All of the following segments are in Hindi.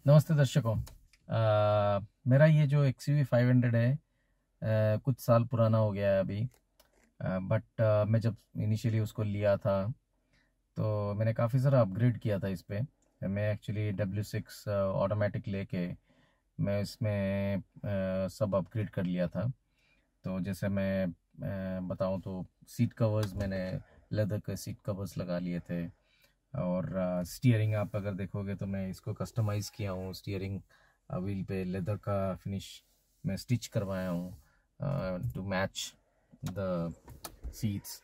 नमस्ते दर्शकों। मेरा ये जो XUV 500 है, कुछ साल पुराना हो गया है अभी। बट मैं जब इनिशियली उसको लिया था तो मैंने काफ़ी सारा अपग्रेड किया था इस पे। मैं एक्चुअली W6 ऑटोमेटिक लेके मैं इसमें सब अपग्रेड कर लिया था। तो जैसे मैं बताऊं तो सीट कवर्स मैंने लेदर के सीट कवर्स लगा लिए थे। और स्टीयरिंग आप अगर देखोगे तो मैं इसको कस्टमाइज़ किया हूँ। स्टीयरिंग व्हील पे लेदर का फिनिश मैं स्टिच करवाया हूँ टू मैच द सीट्स।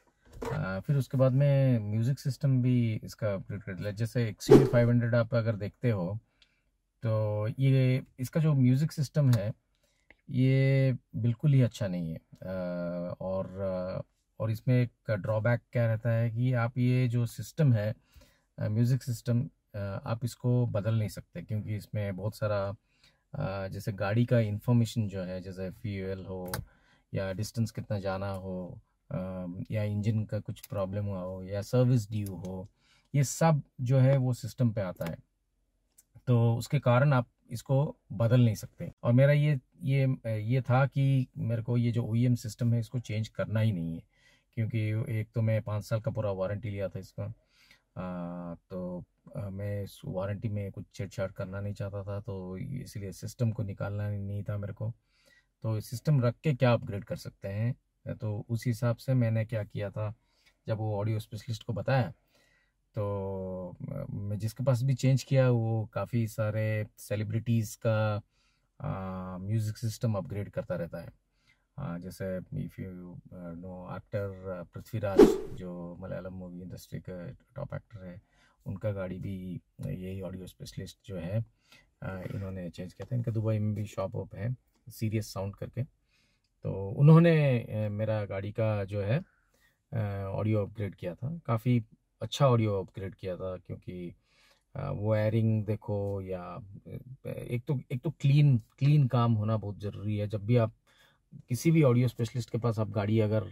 फिर उसके बाद में म्यूज़िक सिस्टम भी इसका अपग्रेड कर दिया। जैसे XUV 500 आप अगर देखते हो तो ये इसका जो म्यूज़िक सिस्टम है ये बिल्कुल ही अच्छा नहीं है। और इसमें एक ड्रॉबैक क्या रहता है कि आप ये जो सिस्टम है म्यूज़िक सिस्टम, आप इसको बदल नहीं सकते क्योंकि इसमें बहुत सारा जैसे गाड़ी का इंफॉर्मेशन जो है, जैसे फ्यूल हो या डिस्टेंस कितना जाना हो, या इंजन का कुछ प्रॉब्लम हुआ हो या सर्विस ड्यू हो, ये सब जो है वो सिस्टम पे आता है। तो उसके कारण आप इसको बदल नहीं सकते। और मेरा ये था कि मेरे को ये जो OEM सिस्टम है इसको चेंज करना ही नहीं है क्योंकि एक तो मैं 5 साल का पूरा वारंटी लिया था इसका। तो मैं इस वारंटी में कुछ छेड़छाड़ करना नहीं चाहता था, तो इसलिए सिस्टम को निकालना नहीं था मेरे को। तो सिस्टम रख के क्या अपग्रेड कर सकते हैं, तो उस हिसाब से मैंने क्या किया था, जब वो ऑडियो स्पेशलिस्ट को बताया तो मैं जिसके पास भी चेंज किया वो काफ़ी सारे सेलिब्रिटीज़ का म्यूज़िक सिस्टम अपग्रेड करता रहता है। जैसे if you know actor Prithviraj, जो मलयालम मूवी इंडस्ट्री के टॉप एक्टर है, उनका गाड़ी भी यही ऑडियो स्पेशलिस्ट जो है इन्होंने चेंज किया था। इनका दुबई में भी शॉप वॉप है, सीरियस साउंड करके। तो उन्होंने मेरा गाड़ी का जो है ऑडियो अपग्रेड किया था। काफ़ी अच्छा ऑडियो अपग्रेड किया था क्योंकि वो एयरिंग देखो या एक तो क्लीन क्लीन काम होना बहुत ज़रूरी है। जब भी आप किसी भी ऑडियो स्पेशलिस्ट के पास आप गाड़ी अगर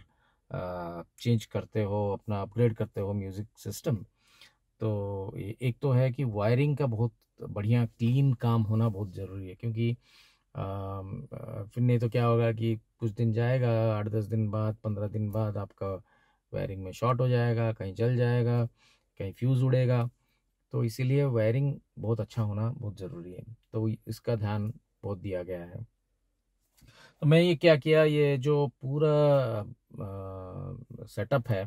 चेंज करते हो, अपना अपग्रेड करते हो म्यूज़िक सिस्टम, तो एक तो है कि वायरिंग का बहुत बढ़िया क्लीन काम होना बहुत ज़रूरी है क्योंकि फिर नहीं तो क्या होगा कि कुछ दिन जाएगा, 8-10 दिन बाद, 15 दिन बाद आपका वायरिंग में शॉर्ट हो जाएगा, कहीं जल जाएगा, कहीं फ्यूज़ उड़ेगा। तो इसीलिए वायरिंग बहुत अच्छा होना बहुत ज़रूरी है, तो इसका ध्यान बहुत दिया गया है। तो मैं ये क्या किया, ये जो पूरा सेटअप है,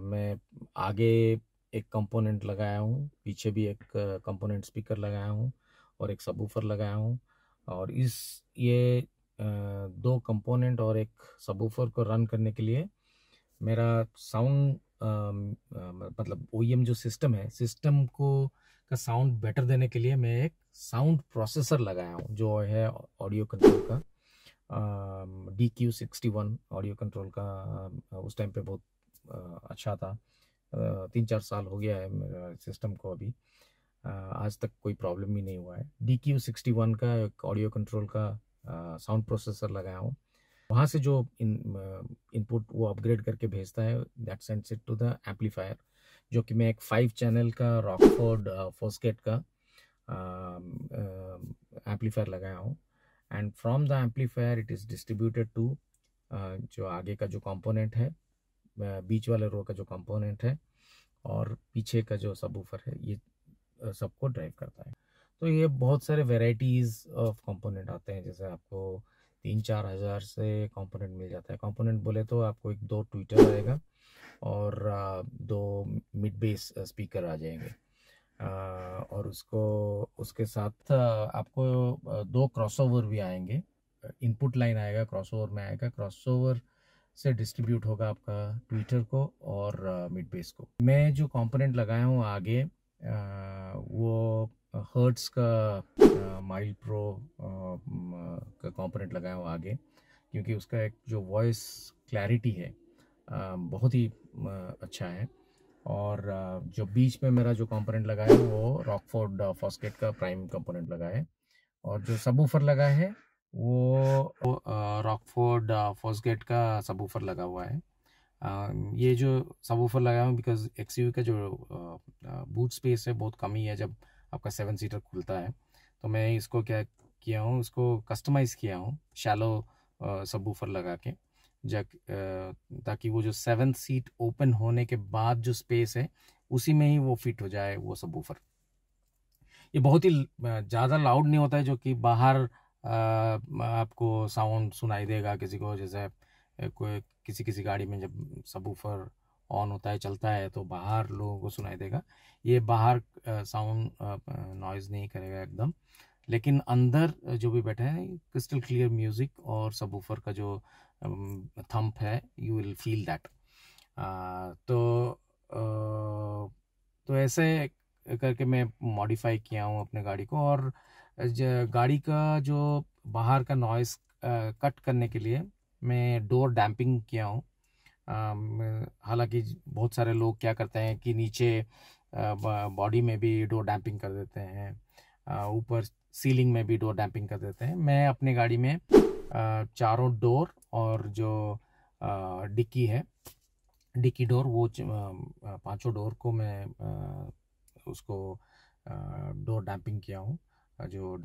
मैं आगे एक कंपोनेंट लगाया हूँ, पीछे भी एक कंपोनेंट स्पीकर लगाया हूँ और एक सबवूफर लगाया हूँ। और ये दो कंपोनेंट और एक सबवूफर को रन करने के लिए मेरा साउंड मतलब OEM जो सिस्टम है, सिस्टम को का साउंड बेटर देने के लिए मैं एक साउंड प्रोसेसर लगाया हूँ जो है ऑडियो कंट्रोल का DQ61 ऑडियो कंट्रोल का। उस टाइम पे बहुत अच्छा था। 3-4 साल हो गया है मेरा सिस्टम को अभी। आज तक कोई प्रॉब्लम ही नहीं हुआ है। DQ61 का एक ऑडियो कंट्रोल का साउंड प्रोसेसर लगाया हूँ। वहाँ से जो इनपुट वो अपग्रेड करके भेजता है, that sends it to the amplifier, जो कि मैं एक 5 चैनल का रॉकफोर्ड फोस्केट का एम्पलीफायर लगाया हूँ। And from the amplifier it is distributed to जो आगे का जो कंपोनेंट है, बीच वाले रो का जो कंपोनेंट है और पीछे का जो सबवूफर है, ये सबको ड्राइव करता है। तो ये बहुत सारे वेराइटीज़ ऑफ कंपोनेंट आते हैं। जैसे आपको 3-4 हज़ार से कंपोनेंट मिल जाता है। कंपोनेंट बोले तो आपको 1-2 ट्विटर आएगा और 2 मिड बेस स्पीकर आ जाएंगे। और उसके साथ आपको 2 क्रॉसओवर भी आएंगे। इनपुट लाइन आएगा, क्रॉसओवर में आएगा, क्रॉसओवर से डिस्ट्रीब्यूट होगा आपका ट्विटर को और मिड बेस को। मैं जो कंपोनेंट लगाया हूँ आगे, वो हर्ट्स का माइल्ड प्रो का कंपोनेंट लगाया हूँ आगे क्योंकि उसका एक जो वॉइस क्लैरिटी है बहुत ही अच्छा है। और जो बीच में मेरा जो कंपोनेंट लगा है वो रॉकफोर्ड फॉस्केट का प्राइम कंपोनेंट लगा है। और जो सबवूफर लगा है वो रॉकफोर्ड फॉस्केट का सबवूफर लगा हुआ है। ये जो सबवूफर लगाया हूँ बिकॉज XUV का जो बूट स्पेस है बहुत कम ही है जब आपका 7 सीटर खुलता है। तो मैं इसको क्या किया हूँ, इसको कस्टमाइज़ किया हूँ शैलो सबवूफर लगा के, ताकि वो जो 7th सीट ओपन होने के बाद जो स्पेस है उसी में ही वो फिट हो जाए वो सबवूफर। ये बहुत ही ज़्यादा लाउड नहीं होता है, जो कि बाहर आपको साउंड सुनाई देगा किसी को, जैसे कोई किसी गाड़ी में जब सबवूफर ऑन होता है, चलता है, तो बाहर लोगों को सुनाई देगा। ये बाहर साउंड नॉइज़ नहीं करेगा एकदम, लेकिन अंदर जो भी बैठे हैं क्रिस्टल क्लियर म्यूज़िक और सबवूफर का जो थंप है, यू विल फील दैट। तो ऐसे करके मैं मॉडिफाई किया हूँ अपने गाड़ी को। और गाड़ी का जो बाहर का नॉइस कट करने के लिए मैं डोर डैम्पिंग किया हूँ। हालांकि बहुत सारे लोग क्या करते हैं कि नीचे बॉडी में भी डोर डैम्पिंग कर देते हैं, ऊपर सीलिंग में भी डोर डैम्पिंग कर देते हैं। मैं अपनी गाड़ी में चारों डोर और जो डिक्की है, डिक्की डोर, वो पांचों डोर को मैं उसको डोर डैम्पिंग किया हूँ। जो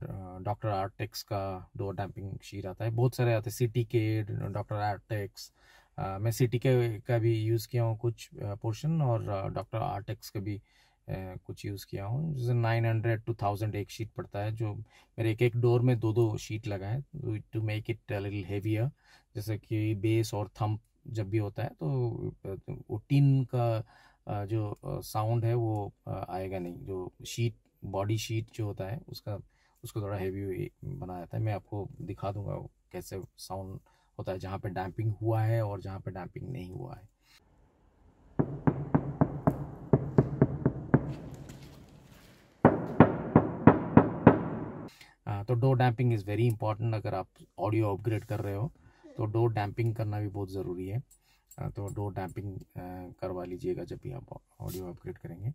डॉक्टर आर्टेक्स का डोर डैम्पिंग शीट आता है, बहुत सारे आते हैं, सिटी के, डॉक्टर आर्टेक्स, मैं सिटी के का भी यूज़ किया हूँ कुछ पोर्शन, और डॉक्टर आर्टेक्स का भी कुछ यूज़ किया हूँ। जैसे 900 to 1000 एक शीट पड़ता है, जो मेरे एक डोर में दो शीट लगाए to make it little heavier. जैसे कि बेस और थंब जब भी होता है तो वो टिन का जो साउंड है वो आएगा नहीं। जो शीट, बॉडी शीट जो होता है उसको थोड़ा हेवी बनाया जाता है। मैं आपको दिखा दूंगा कैसे साउंड होता है जहाँ पे डैम्पिंग हुआ है और जहाँ पे डैम्पिंग नहीं हुआ है। तो door damping is very important. अगर आप ऑडियो अपग्रेड कर रहे हो तो डोर डैम्पिंग करना भी बहुत ज़रूरी है। तो डोर डैम्पिंग करवा लीजिएगा जब भी आप ऑडियो अपग्रेड करेंगे।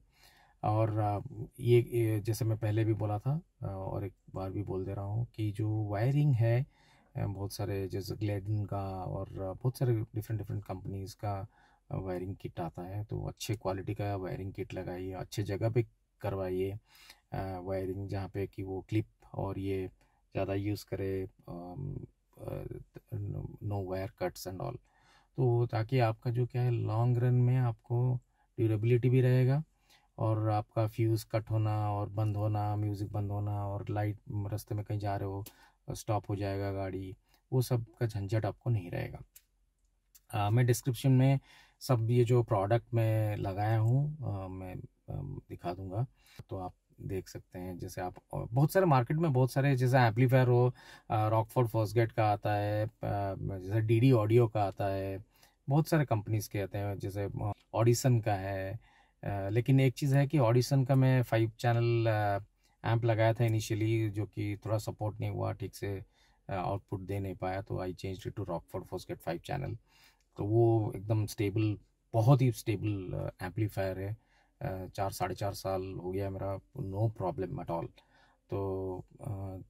और ये जैसे मैं पहले भी बोला था और एक बार भी बोल दे रहा हूँ कि जो वायरिंग है, बहुत सारे जैसे ग्लेडन का और बहुत सारे डिफरेंट कंपनीज़ का वायरिंग किट आता है। तो अच्छे क्वालिटी का वायरिंग किट लगाइए, अच्छे जगह पे करवाइए वायरिंग, जहाँ पे कि वो क्लिप और ये ज़्यादा यूज़ करे, no wire cuts and all. तो ताकि आपका जो क्या है, लॉन्ग रन में आपको ड्यूरेबिलिटी भी रहेगा, और आपका फ्यूज़ कट होना और बंद होना, म्यूज़िक बंद होना, और लाइट रास्ते में कहीं जा रहे हो स्टॉप हो जाएगा गाड़ी, वो सब का झंझट आपको नहीं रहेगा। मैं डिस्क्रिप्शन में सब ये जो प्रोडक्ट मैं लगाया हूँ मैं दिखा दूँगा, तो आप देख सकते हैं। जैसे आप बहुत सारे मार्केट में बहुत सारे जैसे एम्पलीफायर हो, रॉकफोर्ड फॉस्गेट का आता है, जैसे डीडी ऑडियो का आता है, बहुत सारे कंपनीज के आते हैं, जैसे ऑडिसन का है। लेकिन एक चीज़ है कि ऑडिसन का मैं 5 चैनल एम्प लगाया था इनिशियली, जो कि थोड़ा सपोर्ट नहीं हुआ ठीक से, आउटपुट दे नहीं पाया, तो I change it to Rockford Fosgate 5 channel. तो वो एकदम स्टेबल, बहुत ही स्टेबल एम्पलीफायर है। 4 साढ़े 4 साल हो गया मेरा, नो प्रॉब्लम एट ऑल। तो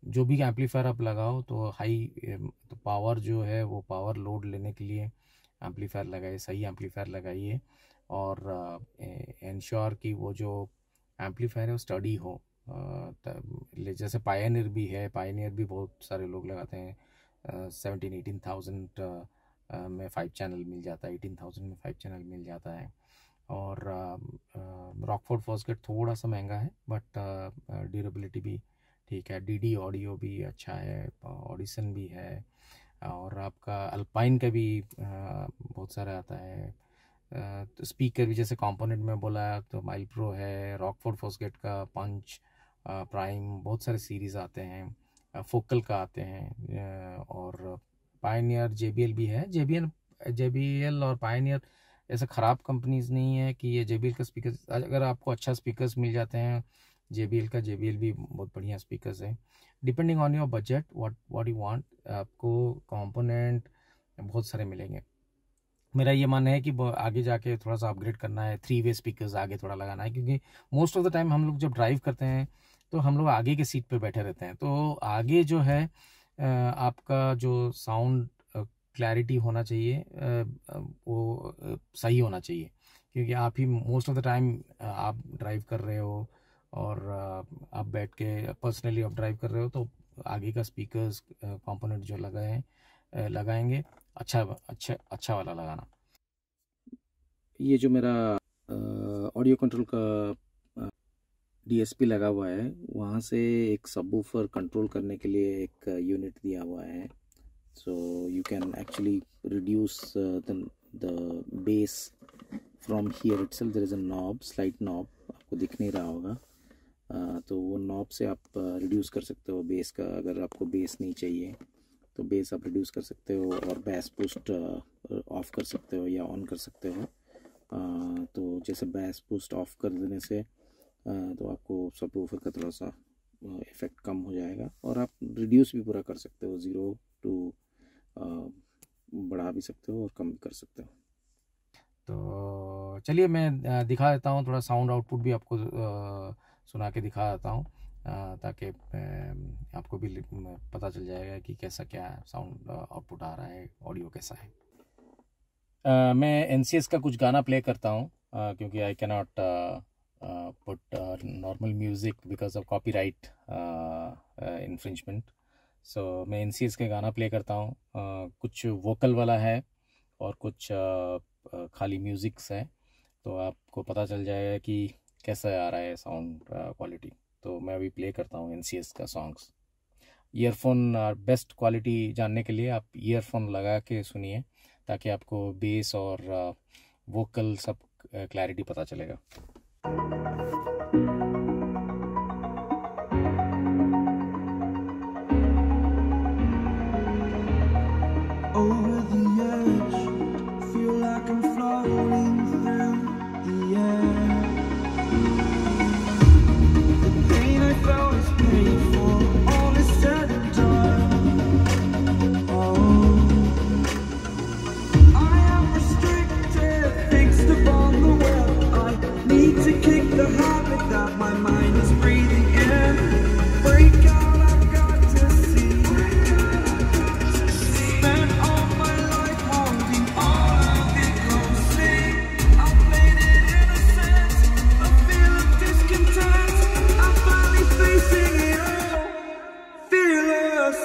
जो भी एम्पलीफायर आप लगाओ तो हाई तो पावर जो है वो पावर लोड लेने के लिए एम्पलीफायर लगाइए, सही एम्पलीफायर लगाइए, और इंश्योर कि वो जो एम्पलीफायर है वो स्टडी हो। जैसे पायनियर भी है, पायनियर भी बहुत सारे लोग लगाते हैं। 17-18,000 में 5 चैनल मिल जाता है, 18,000 में 5 चैनल मिल जाता है। और रॉकफोर्ड फॉस्गेट थोड़ा सा महंगा है, बट ड्यूरेबिलिटी भी ठीक है। डीडी ऑडियो भी अच्छा है, ऑडिसन भी है, और आपका अल्पाइन का भी बहुत सारा आता है। तो स्पीकर भी जैसे कंपोनेंट में बोला तो माइल प्रो है, रॉकफोर्ड फॉस्गेट का पंच, प्राइम, बहुत सारे सीरीज़ आते हैं, फोकल का आते हैं, और पायनियर, जेबीएल भी है। जेबीएल और पायनियर ऐसे ख़राब कंपनीज नहीं है कि ये जेबीएल का स्पीकर, अगर आपको अच्छा स्पीकर्स मिल जाते हैं जेबीएल का, जेबीएल भी बहुत बढ़िया स्पीकर्स है। Depending on your budget, what you want, आपको कंपोनेंट बहुत सारे मिलेंगे। मेरा ये मानना है कि आगे जाके थोड़ा सा अपग्रेड करना है, 3 वे स्पीकर्स आगे थोड़ा लगाना है, क्योंकि मोस्ट ऑफ द टाइम हम लोग जब ड्राइव करते हैं तो हम लोग आगे के सीट पे बैठे रहते हैं। तो आगे जो है आपका जो साउंड क्लैरिटी होना चाहिए, वो सही होना चाहिए, क्योंकि आप ही मोस्ट ऑफ द टाइम आप ड्राइव कर रहे हो और आप बैठ के पर्सनली आप ड्राइव कर रहे हो तो आगे का स्पीकर्स कंपोनेंट जो लगाएंगे अच्छा अच्छा अच्छा वाला लगाना। ये जो मेरा ऑडियो कंट्रोल का DSP लगा हुआ है, वहाँ से एक सबवूफर कंट्रोल करने के लिए एक यूनिट दिया हुआ है। So you can actually reduce the bass from here itself. There is a knob, slight knob, आपको दिख नहीं रहा होगा। तो वो नॉब से आप रिड्यूस कर सकते हो बेस का। अगर आपको बेस नहीं चाहिए तो बेस आप रिड्यूस कर सकते हो और बैस बूस्ट ऑफ कर सकते हो या ऑन कर सकते हो। तो जैसे बैस बूस्ट ऑफ कर देने से तो आपको सबवूफर का थोड़ा सा इफ़ेक्ट कम हो जाएगा, और आप रिड्यूस भी पूरा कर सकते हो, 0 to बढ़ा भी सकते हो और कम भी कर सकते हो। तो चलिए मैं दिखा देता हूँ, थोड़ा साउंड आउटपुट भी आपको सुना के दिखा देता हूँ, ताकि आपको भी पता चल जाएगा कि कैसा क्या साउंड आउटपुट आ रहा है, ऑडियो कैसा है। मैं NCS का कुछ गाना प्ले करता हूँ, क्योंकि I can not put normal music because of copyright infringement. So मैं NCS के गाना प्ले करता हूँ। कुछ वोकल वाला है और कुछ खाली म्यूज़िक्स है, तो आपको पता चल जाएगा कि कैसा आ रहा है साउंड क्वालिटी। तो मैं अभी प्ले करता हूँ NCS का सॉन्ग्स। ईयरफोन बेस्ट क्वालिटी जानने के लिए आप ईयरफोन लगा के सुनिए, ताकि आपको बेस और वोकल सब क्लैरिटी पता चलेगा। Over the edge, feel like I'm floating through the air. The pain I felt is paid for, all is said and done. Oh, I am restricted, fixed upon the web. I need to kick the habit that my mind is breathing in. Break out, I've got to see. Spent all my life holding all of it closely. I played it innocent, a feel of discontent. I'm finally facing it all, fearless.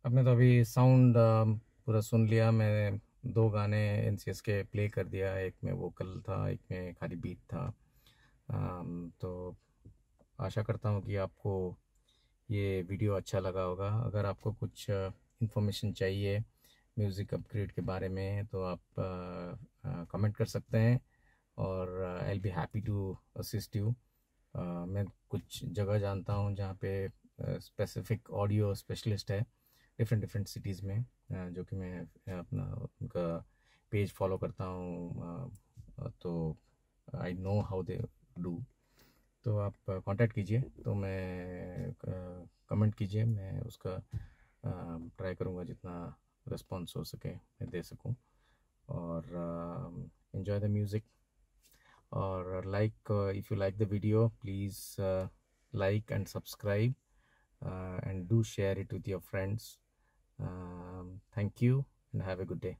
आपने तो अभी साउंड पूरा सुन लिया। मैं 2 गाने NCS के प्ले कर दिया, एक में वोकल था, एक में खाली बीट था। तो आशा करता हूँ कि आपको ये वीडियो अच्छा लगा होगा। अगर आपको कुछ इन्फॉर्मेशन चाहिए म्यूज़िक अपग्रेड के बारे में तो आप कमेंट कर सकते हैं, और I will be happy to assist you. मैं कुछ जगह जानता हूँ जहाँ पे स्पेसिफिक ऑडियो स्पेशलिस्ट है डिफरेंट डिफरेंट सिटीज़ में, जो कि मैं अपना उनका पेज फॉलो करता हूँ, तो I know how they do. तो आप कांटेक्ट कीजिए, तो मैं कमेंट कीजिए, मैं उसका ट्राई करूँगा जितना रिस्पॉन्स हो सके मैं दे सकूँ। और enjoy the music, or if you like the video, please like and subscribe, and do share it with your friends. Thank you and have a good day.